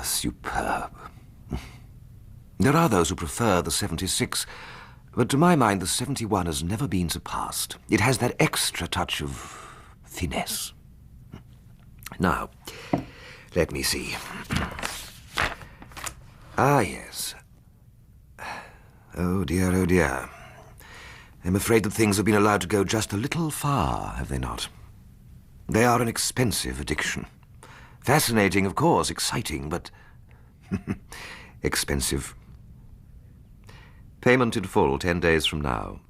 superb. There are those who prefer the 76, but to my mind, the 71 has never been surpassed. It has that extra touch of finesse. Now, let me see. Ah, yes. Oh, dear, oh, dear. I'm afraid that things have been allowed to go just a little far, have they not? They are an expensive addiction. Fascinating, of course, exciting, but expensive. Payment in full 10 days from now,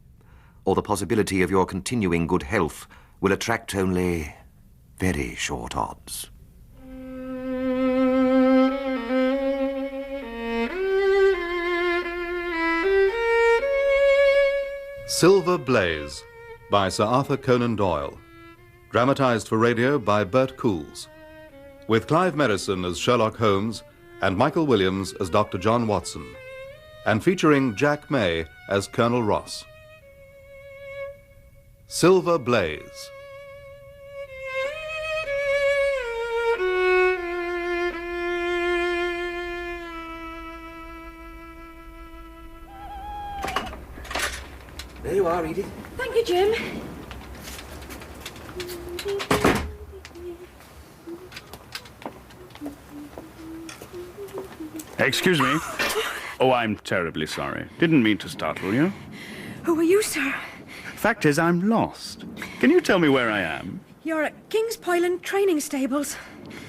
or the possibility of your continuing good health will attract only very short odds. Silver Blaze by Sir Arthur Conan Doyle. Dramatised for radio by Bert Coules. With Clive Merrison as Sherlock Holmes and Michael Williams as Dr. John Watson. And featuring Jack May as Colonel Ross. Silver Blaze. There you are, Edith. Thank you, Jim. Excuse me. Oh, I'm terribly sorry. Didn't mean to startle you. Who are you, sir? Fact is, I'm lost. Can you tell me where I am? You're at King's Pyland Training Stables.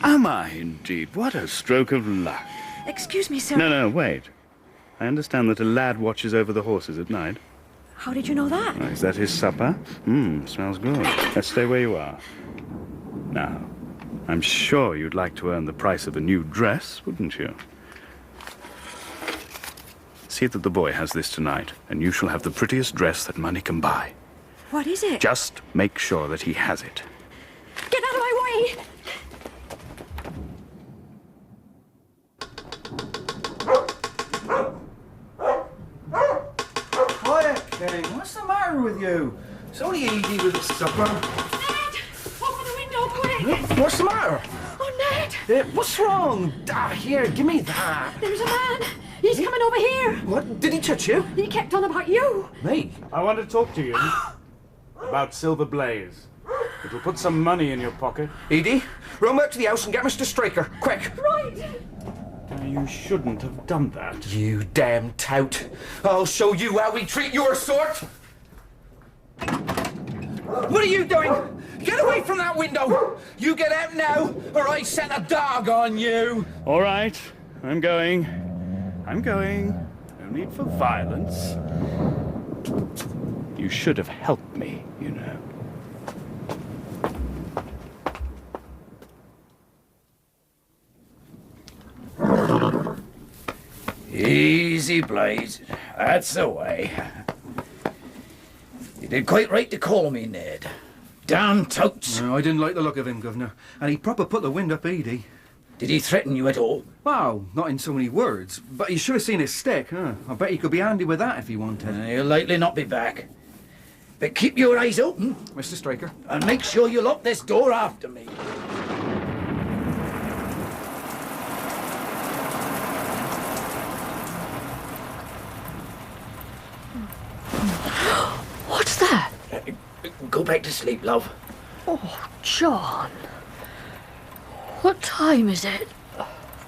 Am I indeed? What a stroke of luck. Excuse me, sir. No, wait. I understand that a lad watches over the horses at night. How did you know that? Oh, is that his supper? Smells good. Let's stay where you are. Now, I'm sure you'd like to earn the price of a new dress, wouldn't you? See that the boy has this tonight, and you shall have the prettiest dress that money can buy. What is it? Just make sure that he has it. Get out of my way! Quiet, King. What's the matter with you? It's only Edie with the supper. Ned! Open the window, quick! What's the matter? Oh, Ned! What's wrong? Here, give me that. There's a man! He's coming over here! What? Did he touch you? He kept on about you! Me? I want to talk to you about Silver Blaze. It'll put some money in your pocket. Edie, run back to the house and get Mr. Straker, quick. Right! You shouldn't have done that. You damn tout. I'll show you how we treat your sort. What are you doing? Get away from that window! You get out now, or I set a dog on you! All right, I'm going. No need for violence. You should have helped me, you know. Easy, Blaze. That's the way. You did quite right to call me, Ned. Damn totes. No, I didn't like the look of him, Governor. And he proper put the wind up Edie. Did he threaten you at all? Wow, not in so many words. But you should have seen his stick, huh? I bet he could be handy with that if he wanted. He'll likely not be back. But keep your eyes open. Mr. Straker. And make sure you lock this door after me. What's that? Go back to sleep, love. Oh, John. What time is it?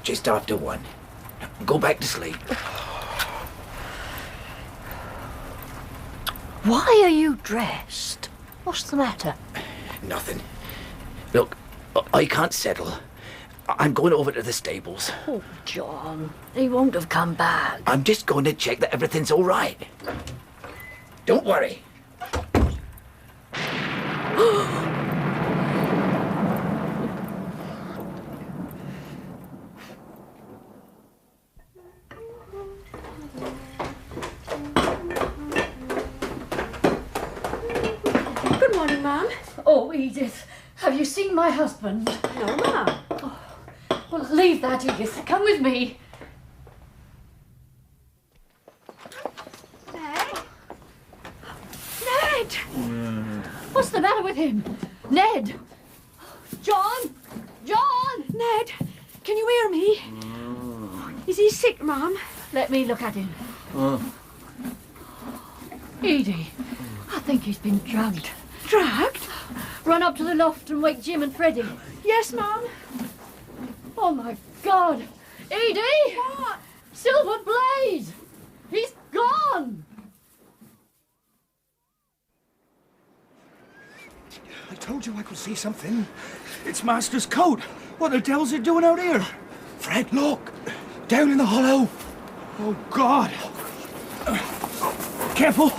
Just after 1. Go back to sleep. Why are you dressed? What's the matter? Nothing. Look, I can't settle. I'm going over to the stables. Oh, John. He won't have come back. I'm just going to check that everything's all right. Don't worry. Good morning, ma'am. Oh, Edith, have you seen my husband? No, ma'am. Oh, well, leave that, Edith. Come with me. Ned? Ned! What's the matter with him? Ned! John! John! Ned, can you hear me? Is he sick, Mum? Let me look at him. Edie, I think he's been drugged. Drugged? Run up to the loft and wake Jim and Freddie. Yes, Mum. Oh, my God. Edie! What? Silver Blaze! He's gone! I told you I could see something. It's Master's coat. What the devil's it doing out here? Fred, look. Down in the hollow. Oh, God. Careful.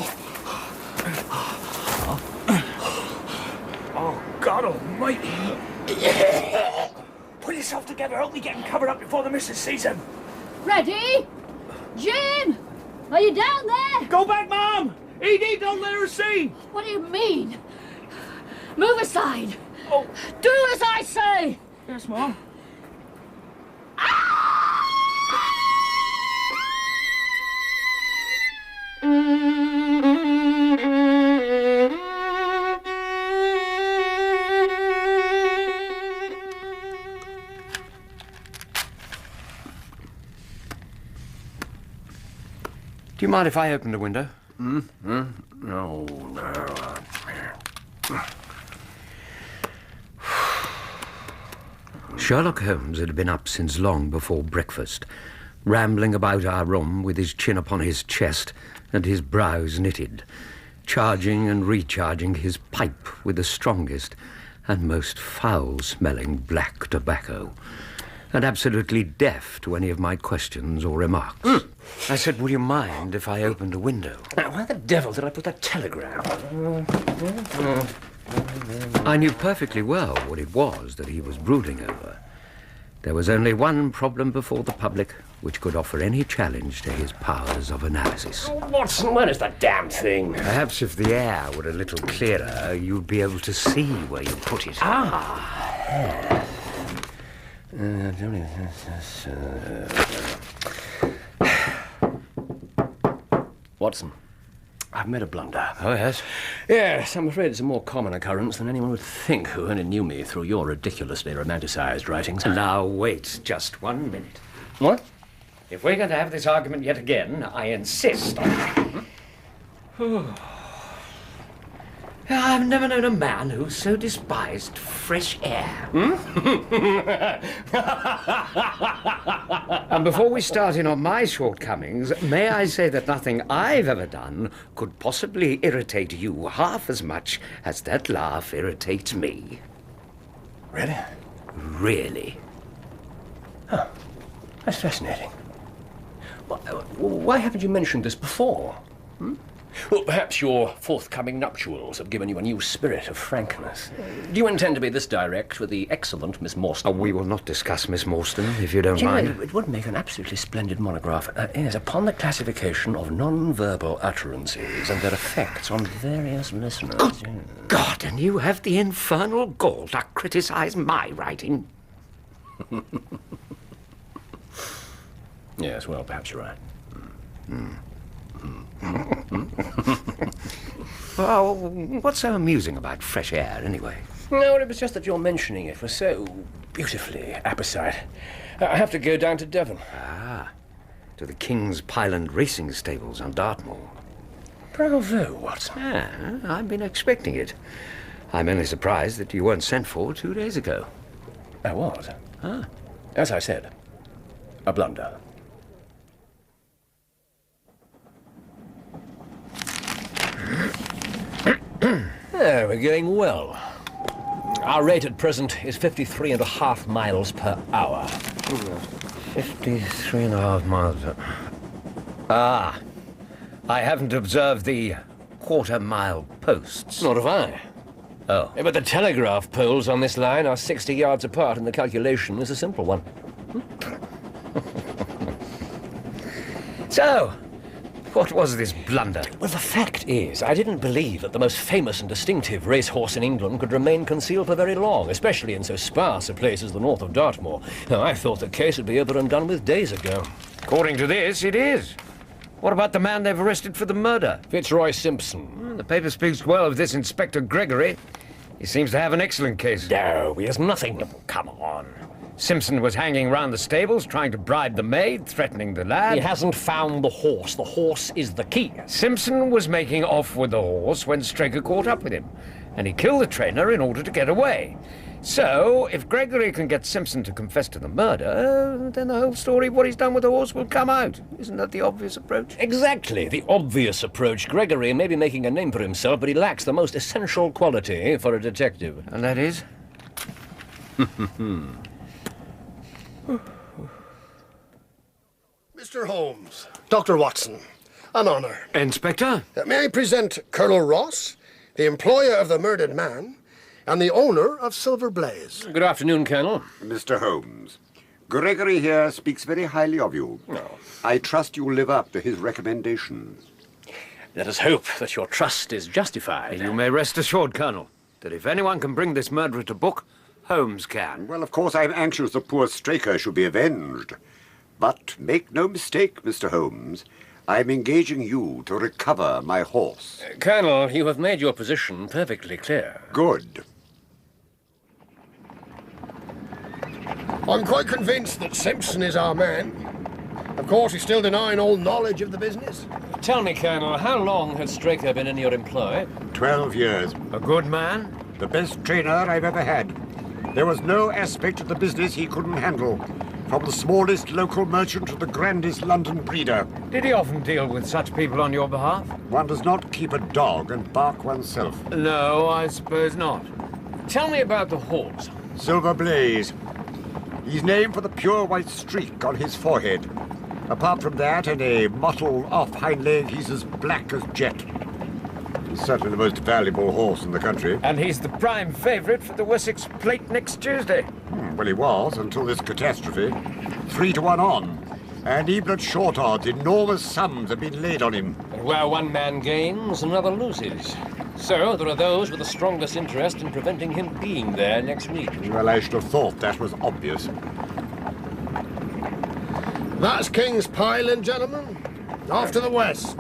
Oh, God almighty. Pull yourself together. Help me get him covered up before the missus sees him. Freddie? Jim? Are you down there? Go back, Mom. Edie, don't let her see. What do you mean? Move aside. Oh. Do as I say. Yes, Mom. Do you mind if I open the window? No. Sherlock Holmes had been up since long before breakfast, rambling about our room with his chin upon his chest and his brows knitted, charging and recharging his pipe with the strongest and most foul-smelling black tobacco, and absolutely deaf to any of my questions or remarks. I said, will you mind if I opened a window? Now, why the devil did I put that telegram? I knew perfectly well what it was that he was brooding over. There was only one problem before the public which could offer any challenge to his powers of analysis. Oh, Watson, where is that damn thing? Perhaps if the air were a little clearer, you'd be able to see where you put it. Ah. Watson, I've made a blunder. Oh, yes? Yes, I'm afraid it's a more common occurrence than anyone would think who only knew me through your ridiculously romanticized writings. Now, wait just 1 minute. What? If we're going to have this argument yet again, I insist on... I've never known a man who so despised fresh air. And before we start in on my shortcomings, may I say that nothing I've ever done could possibly irritate you half as much as that laugh irritates me. Really? Really. Huh. That's fascinating. Why haven't you mentioned this before? Well, perhaps your forthcoming nuptials have given you a new spirit of frankness. Do you intend to be this direct with the excellent Miss Morstan? We will not discuss Miss Morstan, if you don't mind. It would make an absolutely splendid monograph. Yes, upon the classification of non-verbal utterances and their effects on various listeners. Good God, and you have the infernal gall to criticize my writing. Yes, well, perhaps you're right. Well, what's so amusing about fresh air, anyway? No, it was just that your mentioning it was so beautifully apposite. I have to go down to Devon. Ah, to the King's Pyland Racing Stables on Dartmoor. Bravo, Watson. Ah, I've been expecting it. I'm only surprised that you weren't sent for 2 days ago. I was. As I said, a blunder. We're going well. Our rate at present is 53.5 miles per hour. 53.5 miles. Ah, I haven't observed the quarter-mile posts. Nor have I. Oh. But the telegraph poles on this line are 60 yards apart, and the calculation is a simple one. So, what was this blunder? Well, the fact is, I didn't believe that the most famous and distinctive racehorse in England could remain concealed for very long, especially in so sparse a place as the north of Dartmoor. Now, I thought the case would be over and done with days ago. According to this, it is. What about the man they've arrested for the murder? Fitzroy Simpson. The paper speaks well of this Inspector Gregory. He seems to have an excellent case. No, he has nothing. Come on. Simpson was hanging round the stables, trying to bribe the maid, threatening the lad. He hasn't found the horse. The horse is the key. Simpson was making off with the horse when Straker caught up with him, and he killed the trainer in order to get away. So, if Gregory can get Simpson to confess to the murder, then the whole story of what he's done with the horse will come out. Isn't that the obvious approach? Exactly, the obvious approach. Gregory may be making a name for himself, but he lacks the most essential quality for a detective. And that is? Mr. Holmes, Dr. Watson, an honour. Inspector? May I present Colonel Ross, the employer of the murdered man, and the owner of Silver Blaze. Good afternoon, Colonel. Mr. Holmes, Gregory here speaks very highly of you. Oh. I trust you'll live up to his recommendations. Let us hope that your trust is justified. You may rest assured, Colonel, that if anyone can bring this murderer to book, Holmes can. Well, of course, I'm anxious the poor Straker should be avenged. But make no mistake, Mr. Holmes, I'm engaging you to recover my horse. Colonel, you have made your position perfectly clear. Good. I'm quite convinced that Simpson is our man. Of course, he's still denying all knowledge of the business. Tell me, Colonel, how long has Straker been in your employ? 12 years. A good man? The best trainer I've ever had. There was no aspect of the business he couldn't handle, from the smallest local merchant to the grandest London breeder. Did he often deal with such people on your behalf? One does not keep a dog and bark oneself. No, I suppose not. Tell me about the horse. Silver Blaze. He's named for the pure white streak on his forehead. Apart from that and a mottled off hind leg, he's as black as jet. He's certainly the most valuable horse in the country. And he's the prime favourite for the Wessex Plate next Tuesday. Well, he was, until this catastrophe. 3-1 on. And even at short odds, enormous sums have been laid on him. And where one man gains, another loses. So there are those with the strongest interest in preventing him being there next week. Well, I should have thought that was obvious. That's King's Pyland, gentlemen. Off to the west.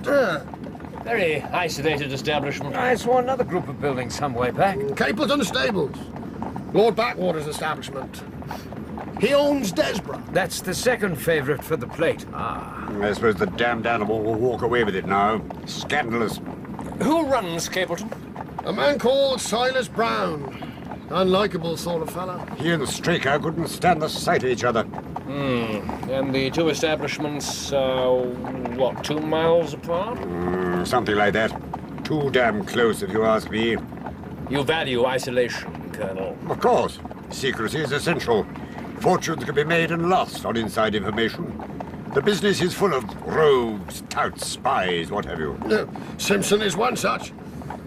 Very isolated establishment. I saw another group of buildings some way back. Capleton Stables. Lord Backwater's establishment. He owns Desborough. That's the second favourite for the Plate. Ah. I suppose the damned animal will walk away with it now. Scandalous. Who runs Capleton? A man called Silas Brown. Unlikable sort of fella. He and the Straker couldn't stand the sight of each other. And the two establishments are, what, 2 miles apart? Something like that. Too damn close, if you ask me. You value isolation, Colonel. Of course. Secrecy is essential. Fortunes can be made and lost on inside information. The business is full of rogues, touts, spies, what have you. Simpson is one such.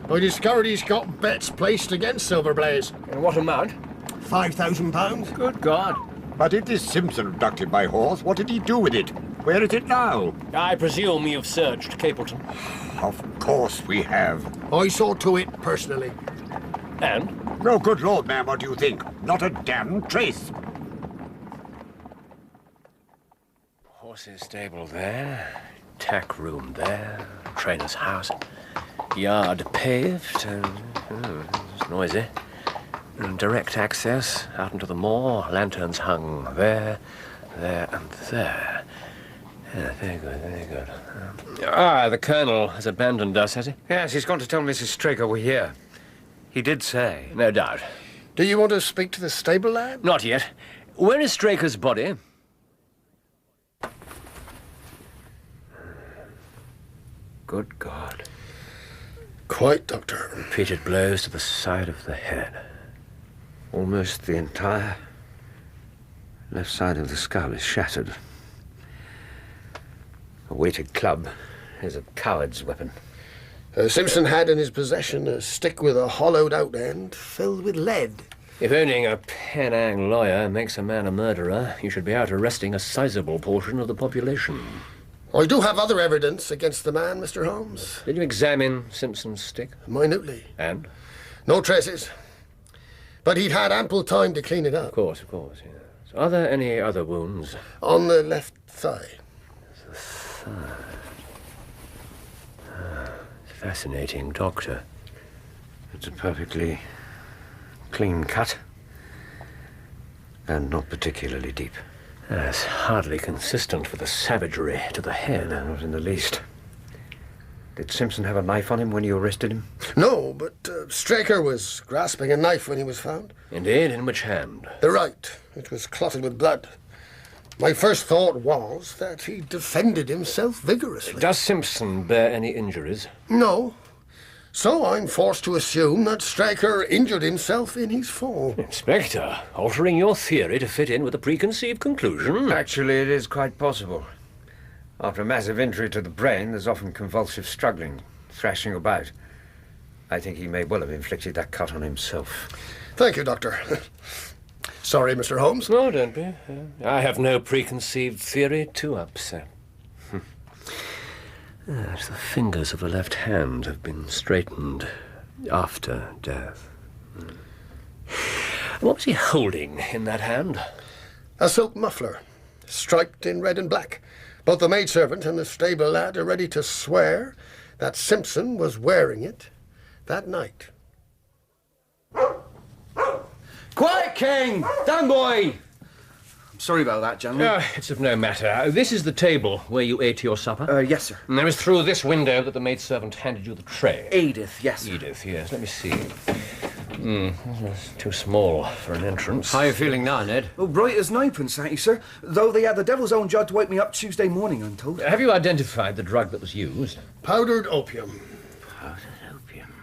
I discovered he's got bets placed against Silver Blaze. And what amount? £5,000. Good God. But if this Simpson abducted my horse, what did he do with it? Where is it now? I presume you've searched Capleton. Of course we have. I saw to it personally. And? Oh, good Lord, ma'am, what do you think? Not a damn trace. Horses stable there, tack room there, trainer's house, yard paved, and it's noisy. And direct access out into the moor, lanterns hung there, there, and there. Yeah, very good, very good. The Colonel has abandoned us, has he? Yes, he's gone to tell Mrs. Straker we're here. He did say. No doubt. Do you want to speak to the stable lad? Not yet. Where is Straker's body? Good God. Quite, Doctor. Repeated blows to the side of the head. Almost the entire left side of the skull is shattered. A weighted club is a coward's weapon. Simpson had in his possession a stick with a hollowed-out end filled with lead. If owning a Penang lawyer makes a man a murderer, you should be out arresting a sizable portion of the population. I do have other evidence against the man, Mr. Holmes. Did you examine Simpson's stick? Minutely. And? No traces. But he'd had ample time to clean it up. Of course, yes. Are there any other wounds? On the left thigh. The thigh. Fascinating, Doctor. It's a perfectly clean cut. And not particularly deep. That's hardly consistent with the savagery to the head. No, not in the least. Did Simpson have a knife on him when you arrested him? No, but Straker was grasping a knife when he was found. Indeed? In which hand? The right. It was clotted with blood. My first thought was that he defended himself vigorously. Does Simpson bear any injuries? No. So I'm forced to assume that Straker injured himself in his fall. Inspector, altering your theory to fit in with a preconceived conclusion. Actually, it is quite possible. After a massive injury to the brain, there's often convulsive struggling, thrashing about. I think he may well have inflicted that cut on himself. Thank you, Doctor. Sorry, Mr. Holmes. No, don't be. I have no preconceived theory to upset. Yes, the fingers of the left hand have been straightened after death. What was he holding in that hand? A silk muffler, striped in red and black. Both the maidservant and the stable lad are ready to swear that Simpson was wearing it that night. Quiet, King! Down, boy! I'm sorry about that, gentlemen. It's of no matter. This is the table where you ate your supper? Yes, sir. And it was through this window that the maidservant handed you the tray? Edith, yes, sir. Edith, yes. Let me see. It's too small for an entrance. How are you feeling now, Ned? Well, bright as ninepence, thank you, sir. Though they had the devil's own job to wake me up Tuesday morning, I'm told. Have you identified the drug that was used? Powdered opium. Powdered opium.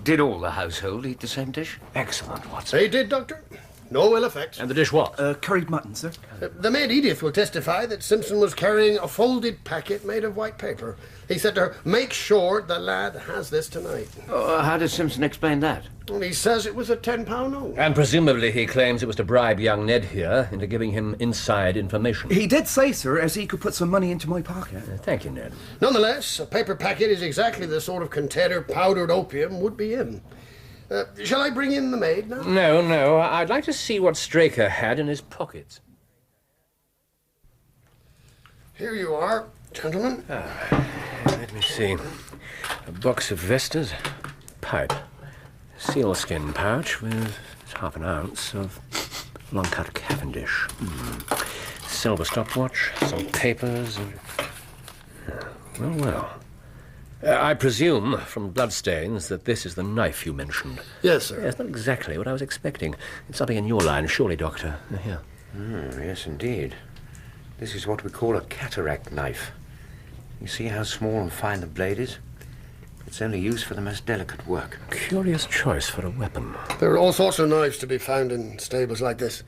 Did all the household eat the same dish? Excellent, Watson. They did, Doctor. No ill effects. And the dish what? Curried mutton, sir. The maid Edith will testify that Simpson was carrying a folded packet made of white paper. He said to her, "Make sure the lad has this tonight." How did Simpson explain that? And he says it was a £10 note. And presumably he claims it was to bribe young Ned here into giving him inside information. He did say, sir, as he could put some money into my pocket. Thank you, Ned. Nonetheless, a paper packet is exactly the sort of container powdered opium would be in. Shall I bring in the maid now? No. I'd like to see what Straker had in his pockets. Here you are, gentlemen. Let me see. A box of Vestas, pipe, sealskin pouch with half an ounce of long-cut Cavendish, silver stopwatch, some papers, and... Well. I presume, from bloodstains, that this is the knife you mentioned. Yes, sir. Yes, not exactly what I was expecting. It's something in your line, surely, Doctor. Here. Yes, indeed. This is what we call a cataract knife. You see how small and fine the blade is? It's only used for the most delicate work. Curious choice for a weapon. There are all sorts of knives to be found in stables like this.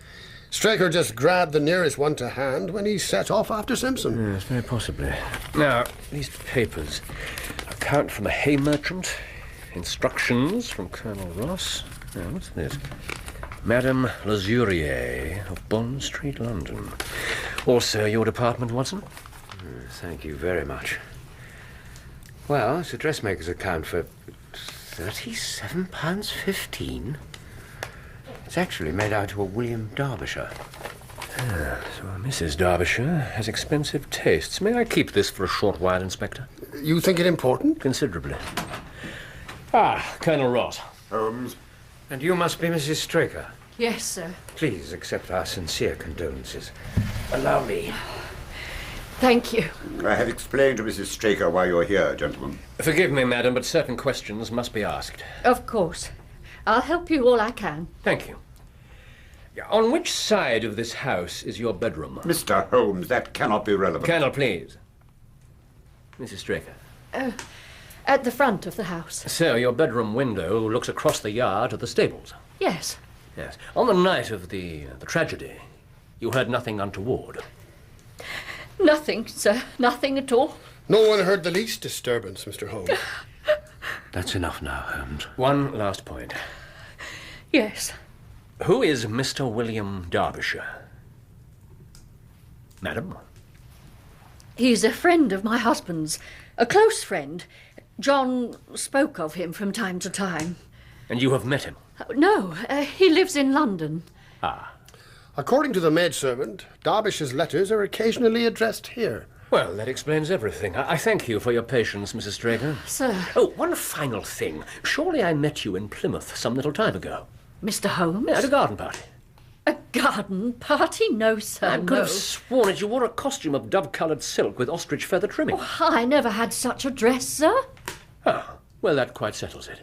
Straker just grabbed the nearest one to hand when he set off after Simpson. Yes, very possibly. Now, these papers. Account from a hay merchant. Instructions from Colonel Ross. Now, what's this? Madame Lazurier of Bond Street, London. Also your department, Watson? Thank you very much. Well, it's a dressmaker's account for £37.15. It's actually made out to a William Derbyshire. So Mrs. Derbyshire has expensive tastes. May I keep this for a short while, Inspector? You think it important? Considerably. Colonel Ross. Holmes. And you must be Mrs. Straker. Yes, sir. Please accept our sincere condolences. Allow me. Thank you. I have explained to Mrs. Straker why you're here, gentlemen. Forgive me, madam, but certain questions must be asked. Of course. I'll help you all I can. Thank you. On which side of this house is your bedroom? Mr. Holmes, that cannot be relevant. Colonel, please. Mrs. Straker. At the front of the house. So your bedroom window looks across the yard to the stables? Yes. Yes. On the night of the tragedy, you heard nothing untoward? Nothing, sir. Nothing at all. No one heard the least disturbance, Mr. Holmes. That's enough now, Holmes. One last point. Yes. Who is Mr. William Derbyshire? Madam? He's a friend of my husband's. A close friend. John spoke of him from time to time. And you have met him? No, he lives in London. According to the maidservant, Derbyshire's letters are occasionally addressed here. Well, that explains everything. I thank you for your patience, Mrs. Straker. Sir. Oh, one final thing. Surely I met you in Plymouth some little time ago. Mr. Holmes? At a garden party. A Garden party? No, sir, I no. could have sworn that you wore a costume of dove-coloured silk with ostrich feather trimming. Oh, I never had such a dress, sir. Oh, well, that quite settles it.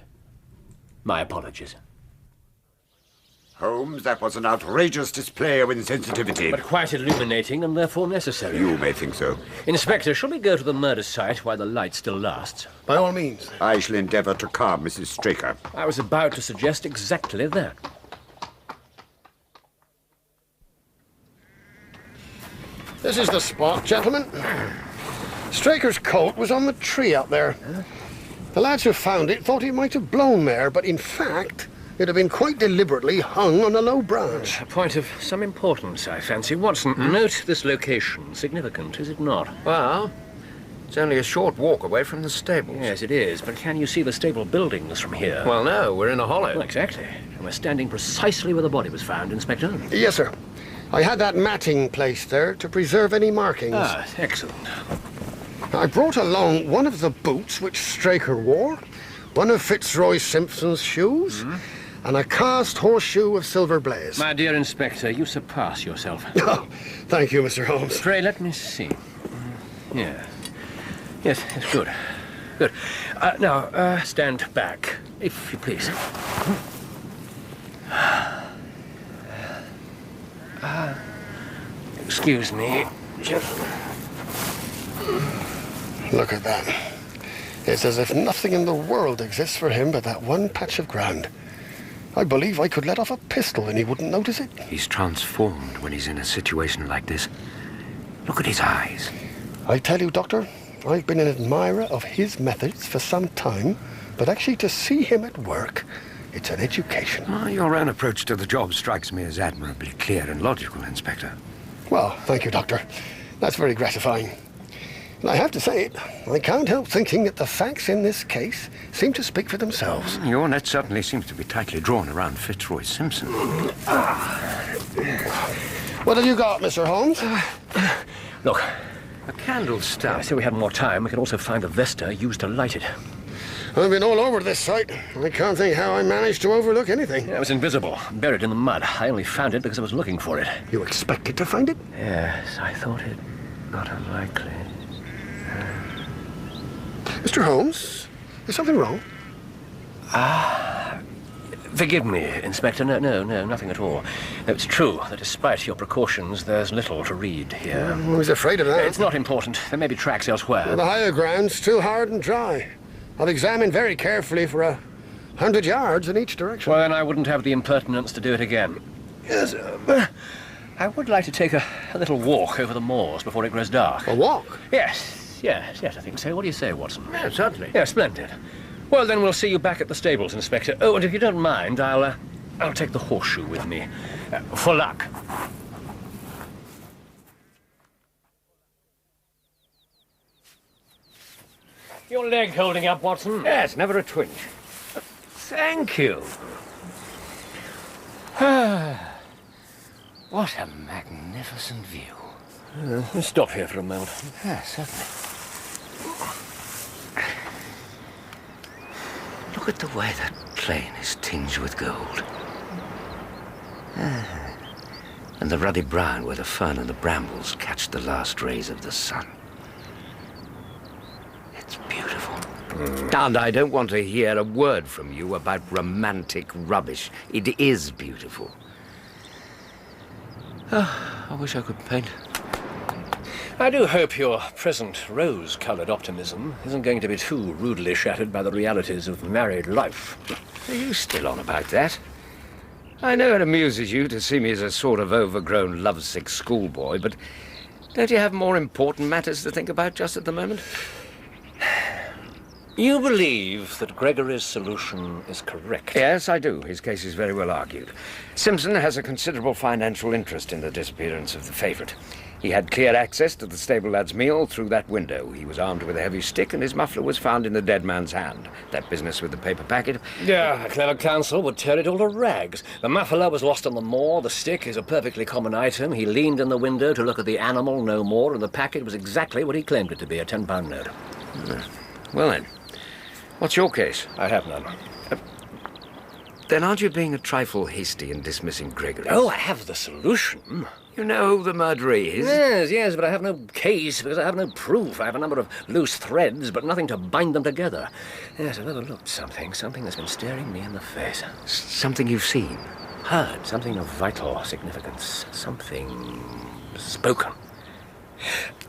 My apologies. Holmes, that was an outrageous display of insensitivity. But quite illuminating and therefore necessary. You may think so. Inspector, shall we go to the murder site while the light still lasts? By all means. I shall endeavour to calm Mrs. Straker. I was about to suggest exactly that. This is the spot, gentlemen. Straker's coat was on the tree out there. The lads who found it thought it might have blown there, but in fact, it had been quite deliberately hung on a low branch. A point of some importance, I fancy. Watson, note this location. Significant, is it not? Well, it's only a short walk away from the stables. Yes, it is. But can you see the stable buildings from here? Well, no, we're in a hollow. Well, exactly. And we're standing precisely where the body was found, Inspector. Yes, sir. I had that matting placed there to preserve any markings. Ah, excellent. I brought along one of the boots which Straker wore, one of Fitzroy Simpson's shoes, and a cast horseshoe of Silver Blaze. My dear Inspector, you surpass yourself. Oh, thank you, Mr. Holmes. Pray, let me see. Yeah. Yes, it's good. Good. Now, stand back, if you please. Excuse me, gentlemen. Look at that. It's as if nothing in the world exists for him but that one patch of ground. I believe I could let off a pistol and he wouldn't notice it. He's transformed when he's in a situation like this. Look at his eyes. I tell you, Doctor, I've been an admirer of his methods for some time, but actually to see him at work, it's an education. Oh, your own approach to the job strikes me as admirably clear and logical, Inspector. Well, thank you, Doctor. That's very gratifying. And I have to say it, I can't help thinking that the facts in this case seem to speak for themselves. Your net certainly seems to be tightly drawn around Fitzroy Simpson. What have you got, Mr. Holmes? Look. A candle stub. I say we have more time. We can also find the Vesta used to light it. I've been all over this site. I can't think how I managed to overlook anything. It was invisible, buried in the mud. I only found it because I was looking for it. You expected to find it? Yes, I thought it not unlikely. Mr. Holmes, is something wrong? Forgive me, Inspector. No, nothing at all. No, it's true that despite your precautions, there's little to read here. I was afraid of that. It's not important. There may be tracks elsewhere. Well, the higher ground's still hard and dry. I've examined very carefully for 100 yards in each direction. Well, then I wouldn't have the impertinence to do it again. Yes, I would like to take a little walk over the moors before it grows dark. A walk? Yes, I think so. What do you say, Watson? Yeah, certainly. Yeah, splendid. Well, then we'll see you back at the stables, Inspector. Oh, and if you don't mind, I'll take the horseshoe with me. For luck. Your leg holding up, Watson? Yes, never a twinge. Thank you. What a magnificent view. Let's stop here for a moment. Yes, certainly. Look at the way that plain is tinged with gold. And the ruddy brown where the fern and the brambles catch the last rays of the sun. It's beautiful. And I don't want to hear a word from you about romantic rubbish. It is beautiful. I wish I could paint. I do hope your present rose-coloured optimism isn't going to be too rudely shattered by the realities of married life. Are you still on about that? I know it amuses you to see me as a sort of overgrown, lovesick schoolboy, but don't you have more important matters to think about just at the moment? You believe that Gregory's solution is correct? Yes, I do. His case is very well argued. Simpson has a considerable financial interest in the disappearance of the favourite. He had clear access to the stable lad's meal through that window. He was armed with a heavy stick, and his muffler was found in the dead man's hand. That business with the paper packet... Yeah, a clever counsel would tear it all to rags. The muffler was lost on the moor, the stick is a perfectly common item. He leaned in the window to look at the animal, no more, and the packet was exactly what he claimed it to be, a £10 note. Well then, what's your case? I have none. Then aren't you being a trifle hasty in dismissing Gregory? Oh, I have the solution. You know who the murderer is? Yes, but I have no case because I have no proof. I have a number of loose threads, but nothing to bind them together. Yes, I've overlooked something that's been staring me in the face. Something you've seen? Heard, something of vital significance, something spoken.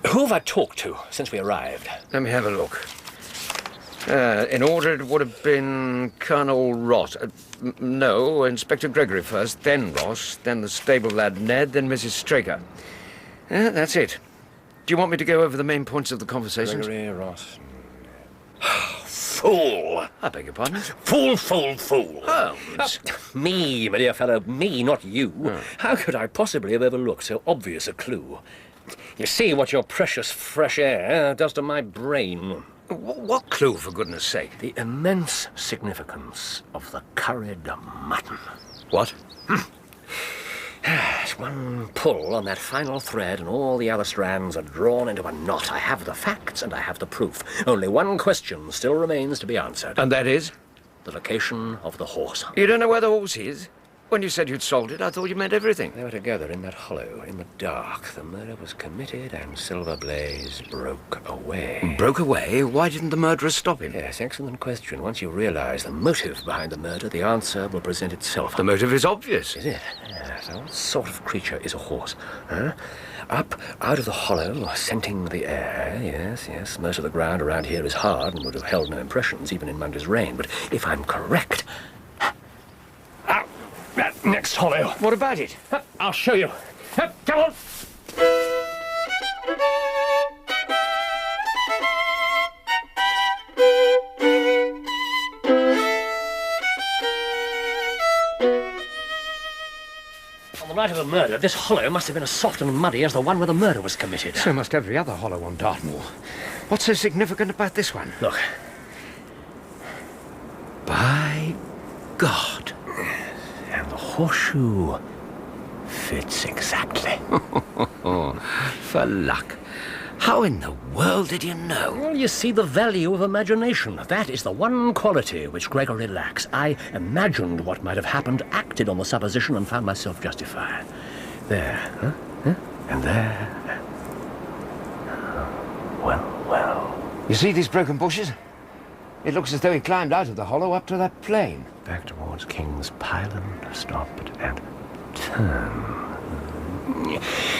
Who have I talked to since we arrived? Let me have a look. In order, it would have been Colonel Ross. No, Inspector Gregory first, then Ross, then the stable lad Ned, then Mrs. Straker. That's it. Do you want me to go over the main points of the conversation? Gregory, Ross. Fool! I beg your pardon? Fool, fool, fool. Holmes. Me, my dear fellow, me, not you. Oh. How could I possibly have overlooked so obvious a clue? You see what your precious fresh air does to my brain. What clue, for goodness sake? The immense significance of the curried mutton. What? It's one pull on that final thread and all the other strands are drawn into a knot. I have the facts and I have the proof. Only one question still remains to be answered. And that is? The location of the horse. You don't know where the horse is? When you said you'd solved it, I thought you meant everything. They were together in that hollow, in the dark. The murder was committed and Silver Blaze broke away. Broke away? Why didn't the murderer stop him? Yes, excellent question. Once you realize the motive behind the murder, the answer will present itself. The motive is obvious. Is it? Yes. What sort of creature is a horse? Huh? Up out of the hollow, scenting the air. Yes. Most of the ground around here is hard and would have held no impressions, even in Monday's rain. But if I'm correct... That next hollow. What about it? I'll show you. Come on. On the night of the murder, this hollow must have been as soft and muddy as the one where the murder was committed. So must every other hollow on Dartmoor. What's so significant about this one? Look. By God. And the horseshoe fits exactly. For luck. How in the world did you know? Well, you see, the value of imagination. That is the one quality which Gregory lacks. I imagined what might have happened, acted on the supposition, and found myself justified. There, huh? And there. Well. You see these broken bushes? It looks as though he climbed out of the hollow up to that plain. Back towards King's Pyland, stopped and turned.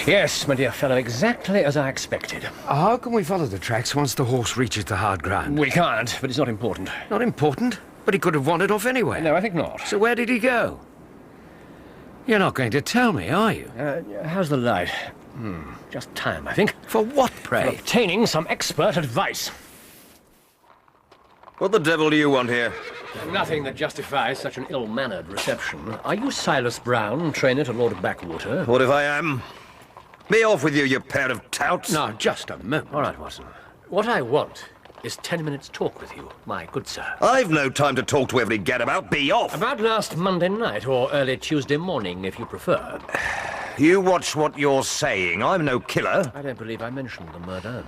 Yes, my dear fellow, exactly as I expected. How can we follow the tracks once the horse reaches the hard ground? We can't, but it's not important. Not important? But he could have wandered off anywhere. No, I think not. So where did he go? You're not going to tell me, are you? How's the light? Just time, I think. For what, pray? For obtaining some expert advice. What the devil do you want here? Nothing that justifies such an ill-mannered reception. Are you Silas Brown, trainer to Lord Backwater? What if I am? Me off with you, you pair of touts. Now, just a moment. All right, Watson. What I want is 10 minutes talk with you, my good sir. I've no time to talk to every gadabout. Be off! About last Monday night, or early Tuesday morning, if you prefer. You watch what you're saying. I'm no killer. I don't believe I mentioned the murder.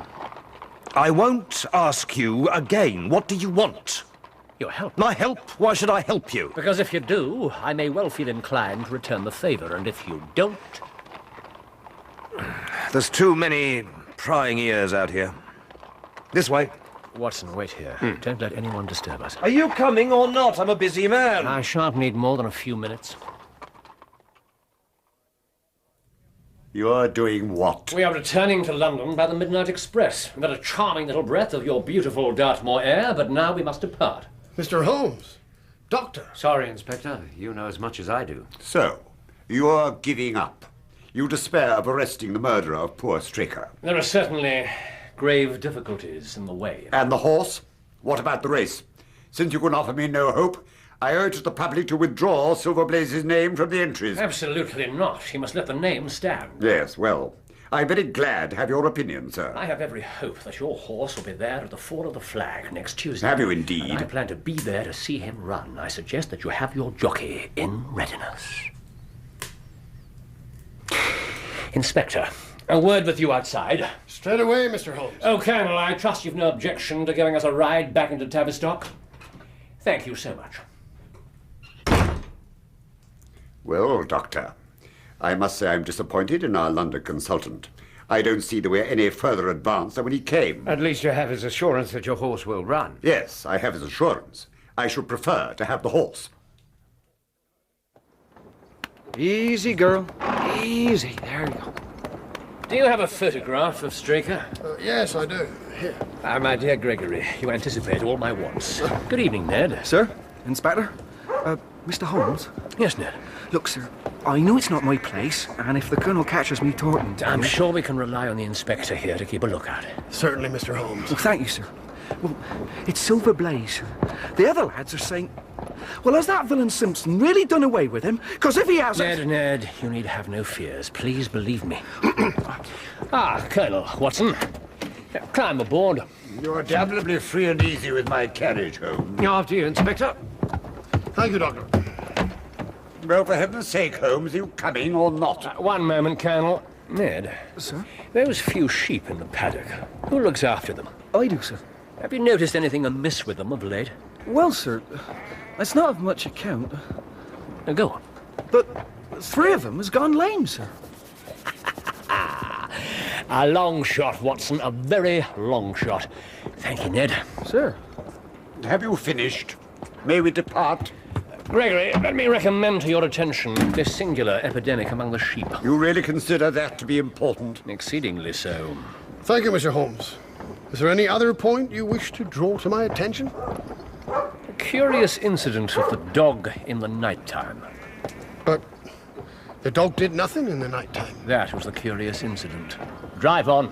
I won't ask you again. What do you want? Your help. My help? Why should I help you? Because if you do, I may well feel inclined to return the favor, and if you don't... There's too many prying ears out here. This way. Watson, wait here. Don't let anyone disturb us. Are you coming or not? I'm a busy man. I shan't need more than a few minutes. You're doing what? We are returning to London by the midnight express. We've had a charming little breath of your beautiful Dartmoor air, but now we must depart. Mr. Holmes. Doctor. Sorry, Inspector. You know as much as I do. So, you're giving up. You despair of arresting the murderer of poor Straker. There are certainly grave difficulties in the way. And the horse? What about the race? Since you can offer me no hope, I urge the public to withdraw Silver Blaze's name from the entries. Absolutely not. You must let the name stand. Yes, well, I'm very glad to have your opinion, sir. I have every hope that your horse will be there at the fall of the flag next Tuesday. Have you indeed? And I plan to be there to see him run. I suggest that you have your jockey in readiness. Inspector, a word with you outside. Straight away, Mr. Holmes. Oh, Colonel, I trust you've no objection to giving us a ride back into Tavistock. Thank you so much. Well, Doctor, I must say I'm disappointed in our London consultant. I don't see that we're any further advanced than when he came. At least you have his assurance that your horse will run. Yes, I have his assurance. I should prefer to have the horse. Easy, girl. Easy. There you go. Do you have a photograph of Straker? Yes, I do. Here. My dear Gregory, you anticipate all my wants. Good evening, Ned. Sir? Inspector? Mr. Holmes? Yes, Ned. Look, sir, I know it's not my place, and if the Colonel catches me talking to I'm you... sure we can rely on the inspector here to keep a lookout. Certainly, Mr. Holmes. Well, thank you, sir. Well, it's Silver Blaze. The other lads are saying... Well, has that villain Simpson really done away with him? Because if he hasn't... Ned, you need have no fears. Please believe me. Colonel Watson. Climb aboard. You're damnably free and easy with my carriage, Holmes. After you, Inspector. Thank you, Doctor. Well, for heaven's sake, Holmes, are you coming or not? One moment, Colonel. Ned. Sir? Those few sheep in the paddock. Who looks after them? I do, sir. Have you noticed anything amiss with them of late? Well, sir, it's not of much account. Now go on. But 3 of them has gone lame, sir. A long shot, Watson. A very long shot. Thank you, Ned. Sir. Have you finished? May we depart? Gregory, let me recommend to your attention this singular epidemic among the sheep. You really consider that to be important? Exceedingly so. Thank you, Mr. Holmes. Is there any other point you wish to draw to my attention? A curious incident of the dog in the night-time. But the dog did nothing in the night-time. That was the curious incident. Drive on.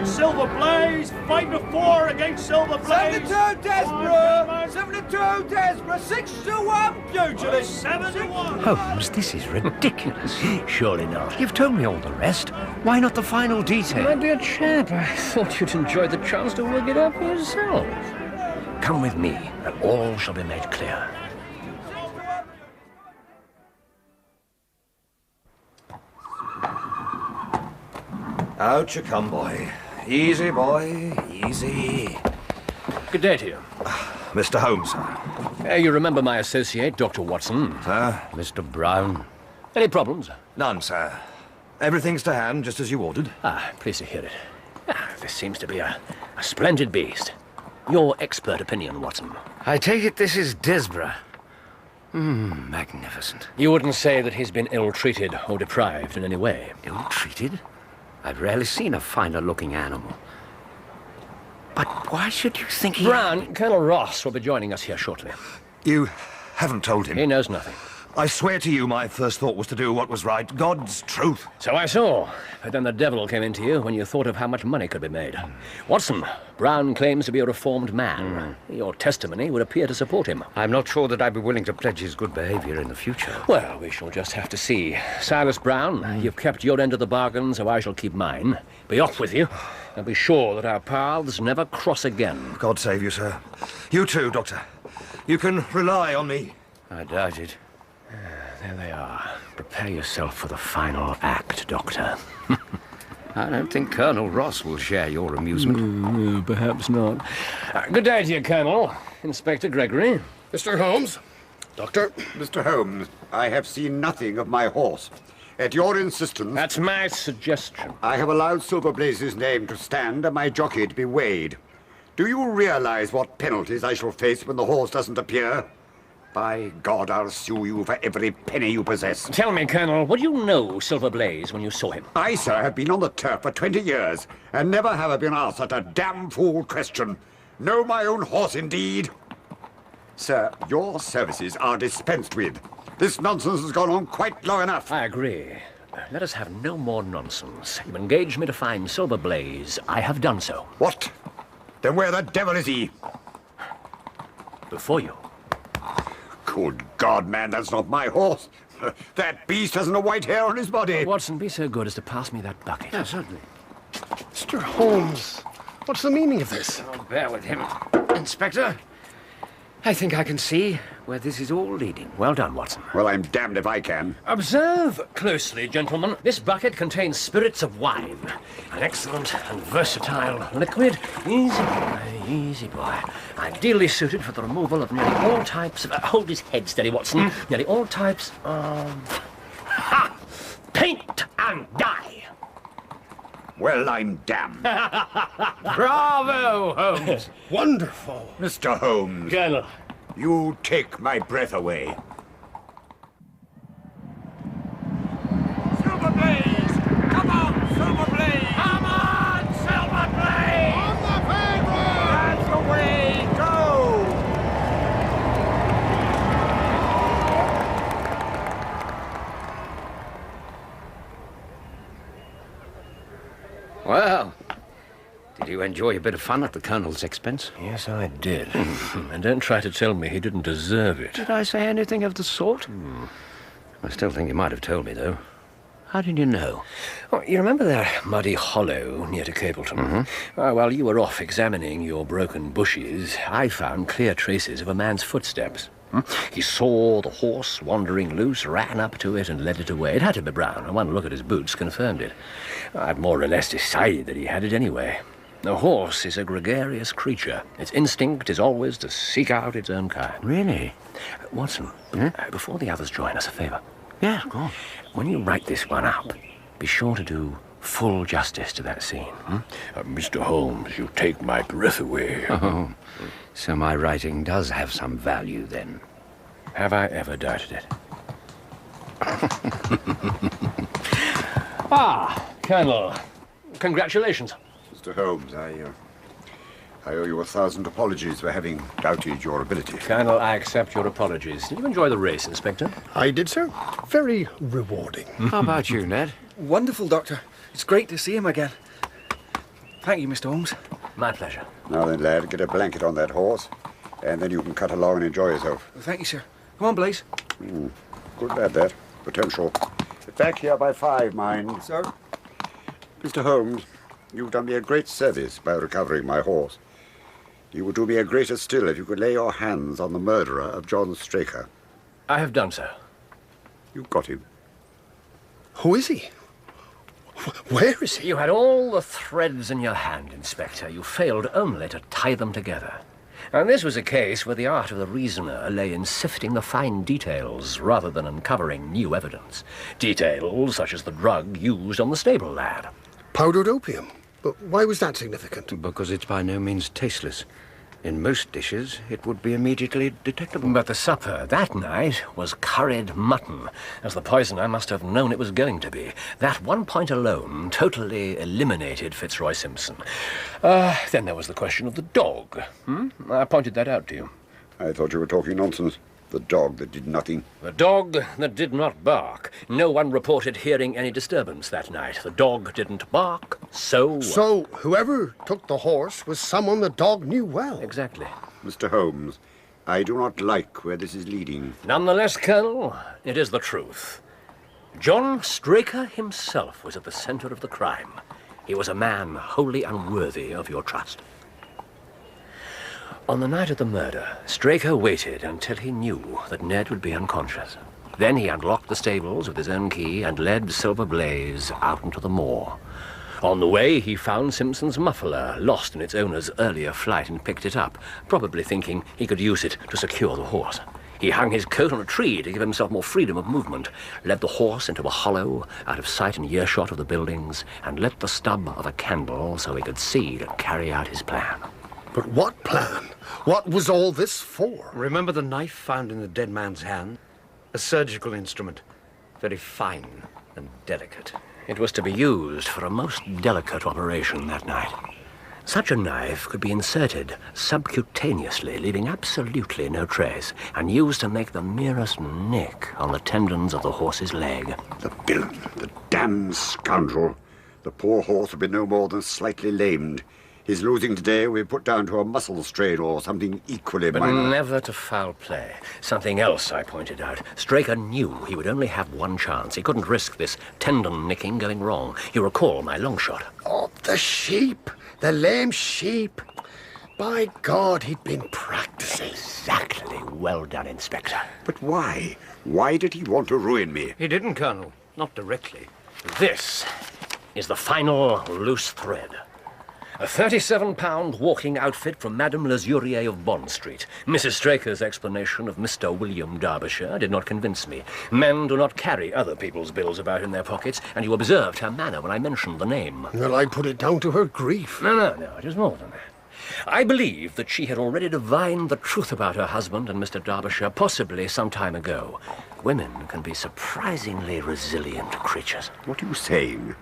Silver Blaze! 5-4 against Silver Blaze! 72 Desborough! 72 Desborough! 6-1 pugilist! 7-1! Holmes, this is ridiculous. Surely not. You've told me all the rest. Why not the final detail? My dear chap, I thought you'd enjoy the chance to work it out for yourself. Come with me, and all shall be made clear. Out you come, boy. Easy, boy. Easy. Good day to you. Mr. Holmes, sir. You remember my associate, Dr. Watson? Sir? Mr. Brown. Any problems? None, sir. Everything's to hand, just as you ordered. Pleased to hear it. This seems to be a splendid beast. Your expert opinion, Watson. I take it this is Desborough. Magnificent. You wouldn't say that he's been ill-treated or deprived in any way? Ill-treated? I've rarely seen a finer-looking animal. But why should you think he... Brown, Colonel Ross will be joining us here shortly. You haven't told him? He knows nothing. I swear to you, my first thought was to do what was right. God's truth. So I saw. But then the devil came into you when you thought of how much money could be made. Watson, Brown claims to be a reformed man. Your testimony would appear to support him. I'm not sure that I'd be willing to pledge his good behavior in the future. Well, we shall just have to see. Silas Brown, you've kept your end of the bargain, so I shall keep mine. Be off with you, and be sure that our paths never cross again. God save you, sir. You too, Doctor. You can rely on me. I doubt it. There they are. Prepare yourself for the final act, Doctor. I don't think Colonel Ross will share your amusement. Perhaps not. Good day to you, Colonel. Inspector Gregory. Mr. Holmes. Doctor. Mr. Holmes, I have seen nothing of my horse. At your insistence... That's my suggestion. I have allowed Silver Blaze's name to stand and my jockey to be weighed. Do you realize what penalties I shall face when the horse doesn't appear? By God, I'll sue you for every penny you possess. Tell me, Colonel, would you know Silver Blaze when you saw him? I, sir, have been on the turf for 20 years, and never have I been asked such a damn fool question. Know my own horse, indeed? Sir, your services are dispensed with. This nonsense has gone on quite long enough. I agree. Let us have no more nonsense. You engaged me to find Silver Blaze. I have done so. What? Then where the devil is he? Before you. Good God, man, that's not my horse. That beast hasn't a white hair on his body. Watson, be so good as to pass me that bucket. Yeah, certainly. Mr. Holmes, What's the meaning of this? Oh, bear with him, Inspector. I think I can see where this is all leading. Well done, Watson. Well, I'm damned if I can. Observe closely, gentlemen. This bucket contains spirits of wine. An excellent and versatile liquid. Easy boy. Ideally suited for the removal of nearly all types of... hold his head steady, Watson. Nearly all types of... paint and dye. Well, I'm damned. Bravo, Holmes. Wonderful. Mr. Holmes. Colonel. You take my breath away. Silver Blaze! Come on, Silver Blaze! Come on, Silver Blaze! On the pavement! That's the way! Go! Well, did you enjoy a bit of fun at the Colonel's expense? Yes, I did. And don't try to tell me he didn't deserve it. Did I say anything of the sort? I still think you might have told me, though. How did you know? Oh, you remember that muddy hollow near to Capleton? While you were off examining your broken bushes, I found clear traces of a man's footsteps. He saw the horse wandering loose, ran up to it and led it away. It had to be brown, and one look at his boots confirmed it. I'd more or less decided that he had it anyway. A horse is a gregarious creature. Its instinct is always to seek out its own kind. Really? Watson, before the others join us, a favour. Yes, go on. When you write this one up, be sure to do full justice to that scene. Mr. Holmes, you take my breath away. Oh, so my writing does have some value, then. Have I ever doubted it? Colonel, congratulations. Mr. Holmes, I owe you 1,000 apologies for having doubted your ability. Colonel, I accept your apologies. Did you enjoy the race, Inspector? I did, sir. Very rewarding. How about you, Ned? Wonderful, Doctor. It's great to see him again. Thank you, Mr. Holmes. My pleasure. Now then, lad, get a blanket on that horse, and then you can cut along and enjoy yourself. Thank you, sir. Come on, Blaze. Good lad, that. Potential. Get back here by 5, mind. Sir? Mr. Holmes, you've done me a great service by recovering my horse. You would do me a greater still if you could lay your hands on the murderer of John Straker. I have done so. You got him. Who is he? Where is he? You had all the threads in your hand, Inspector. You failed only to tie them together. And this was a case where the art of the reasoner lay in sifting the fine details rather than uncovering new evidence. Details such as the drug used on the stable lad. Powdered opium. But why was that significant? Because it's by no means tasteless. In most dishes, it would be immediately detectable. But the supper that night was curried mutton, as the poisoner must have known it was going to be. That one point alone totally eliminated Fitzroy Simpson. Then there was the question of the dog. I pointed that out to you. I thought you were talking nonsense. The dog that did nothing. The dog that did not bark. No one reported hearing any disturbance that night. The dog didn't bark, so... So, whoever took the horse was someone the dog knew well. Exactly. Mr. Holmes, I do not like where this is leading. Nonetheless, Colonel, it is the truth. John Straker himself was at the center of the crime. He was a man wholly unworthy of your trust. On the night of the murder, Straker waited until he knew that Ned would be unconscious. Then he unlocked the stables with his own key and led Silver Blaze out into the moor. On the way, he found Simpson's muffler lost in its owner's earlier flight and picked it up, probably thinking he could use it to secure the horse. He hung his coat on a tree to give himself more freedom of movement, led the horse into a hollow out of sight and earshot of the buildings, and lit the stub of a candle so he could see to carry out his plan. But what plan? What was all this for? Remember the knife found in the dead man's hand? A surgical instrument. Very fine and delicate. It was to be used for a most delicate operation that night. Such a knife could be inserted subcutaneously, leaving absolutely no trace, and used to make the merest nick on the tendons of the horse's leg. The villain, the damned scoundrel. The poor horse would be no more than slightly lamed. His losing today will be put down to a muscle strain or something equally But minor. never to foul play. Something else I pointed out. Straker knew he would only have one chance. He couldn't risk this tendon nicking going wrong. You recall my long shot. Oh, the sheep. The lame sheep. By God, he'd been practicing. Exactly. Well done, Inspector. But why? Why did he want to ruin me? He didn't, Colonel. Not directly. This is the final loose thread. A £37 walking outfit from Madame Lesurier of Bond Street. Mrs. Straker's explanation of Mr. William Derbyshire did not convince me. Men do not carry other people's bills about in their pockets, and you observed her manner when I mentioned the name. Well, I put it down to her grief. No, it is more than that. I believe that she had already divined the truth about her husband and Mr. Derbyshire, possibly some time ago. Women can be surprisingly resilient creatures. What are you saying?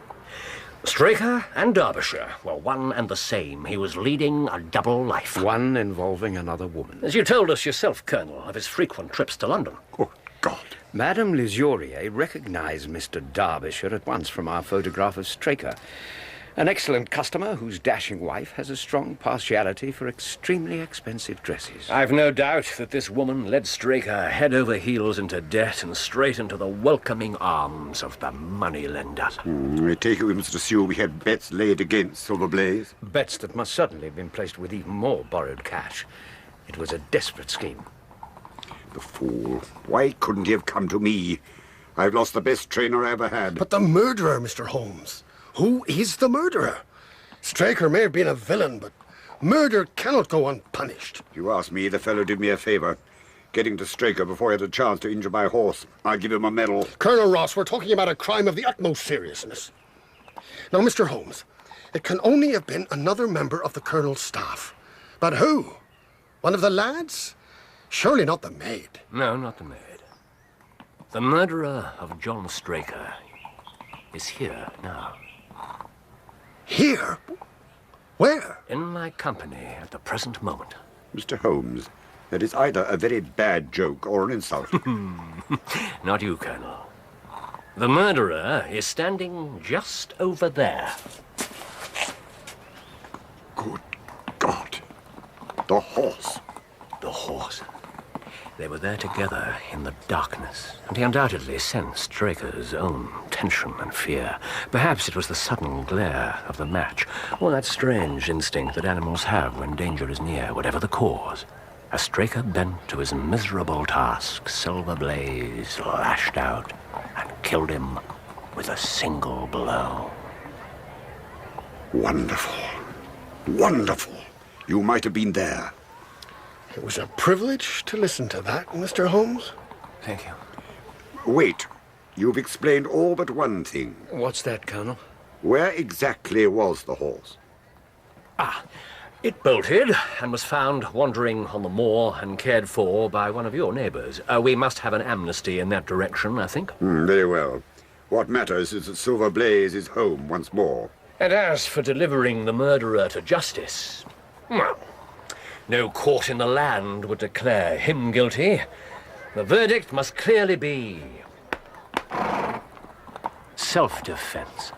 Straker and Derbyshire were one and the same. He was leading a double life. One involving another woman. As you told us yourself, Colonel, of his frequent trips to London. Oh, God. Madame Lesurier recognized Mr. Derbyshire at once from our photograph of Straker. An excellent customer whose dashing wife has a strong partiality for extremely expensive dresses. I've no doubt that this woman led Straker head over heels into debt and straight into the welcoming arms of the moneylender. I take it we must assume we had bets laid against Silver Blaze. Bets that must certainly have been placed with even more borrowed cash. It was a desperate scheme. The fool. Why couldn't he have come to me? I've lost the best trainer I ever had. But the murderer, Mr. Holmes. Who is the murderer? Straker may have been a villain, but murder cannot go unpunished. If you ask me, the fellow did me a favor. Getting to Straker before he had a chance to injure my horse. I'll give him a medal. Colonel Ross, we're talking about a crime of the utmost seriousness. Now, Mr. Holmes, it can only have been another member of the Colonel's staff. But who? One of the lads? Surely not the maid. No, not the maid. The murderer of John Straker is here now. Here? Where? In my company at the present moment. Mr. Holmes, that is either a very bad joke or an insult. Not you, Colonel. The murderer is standing just over there. Good God. The horse. The horse. They were there together in the darkness, and he undoubtedly sensed Straker's own tension and fear. Perhaps it was the sudden glare of the match, or that strange instinct that animals have when danger is near, whatever the cause. As Straker bent to his miserable task, Silver Blaze lashed out and killed him with a single blow. Wonderful. Wonderful. You might have been there. It was a privilege to listen to that, Mr. Holmes. Thank you. Wait. You've explained all but one thing. What's that, Colonel? Where exactly was the horse? It bolted and was found wandering on the moor and cared for by one of your neighbours. We must have an amnesty in that direction, I think. Very well. What matters is that Silver Blaze is home once more. And as for delivering the murderer to justice, well, no court in the land would declare him guilty. The verdict must clearly be self-defense.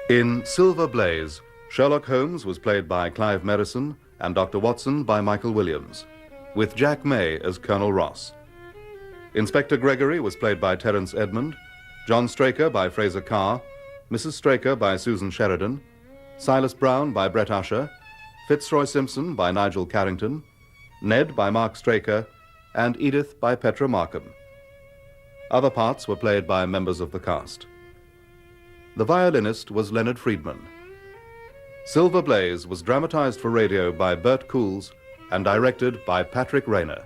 In Silver Blaze, Sherlock Holmes was played by Clive Merrison and Dr. Watson by Michael Williams, with Jack May as Colonel Ross. Inspector Gregory was played by Terence Edmond, John Straker by Fraser Carr, Mrs. Straker by Susan Sheridan, Silas Brown by Brett Usher, Fitzroy Simpson by Nigel Carrington, Ned by Mark Straker, and Edith by Petra Markham. Other parts were played by members of the cast. The violinist was Leonard Friedman. Silver Blaze was dramatized for radio by Bert Coules and directed by Patrick Rayner.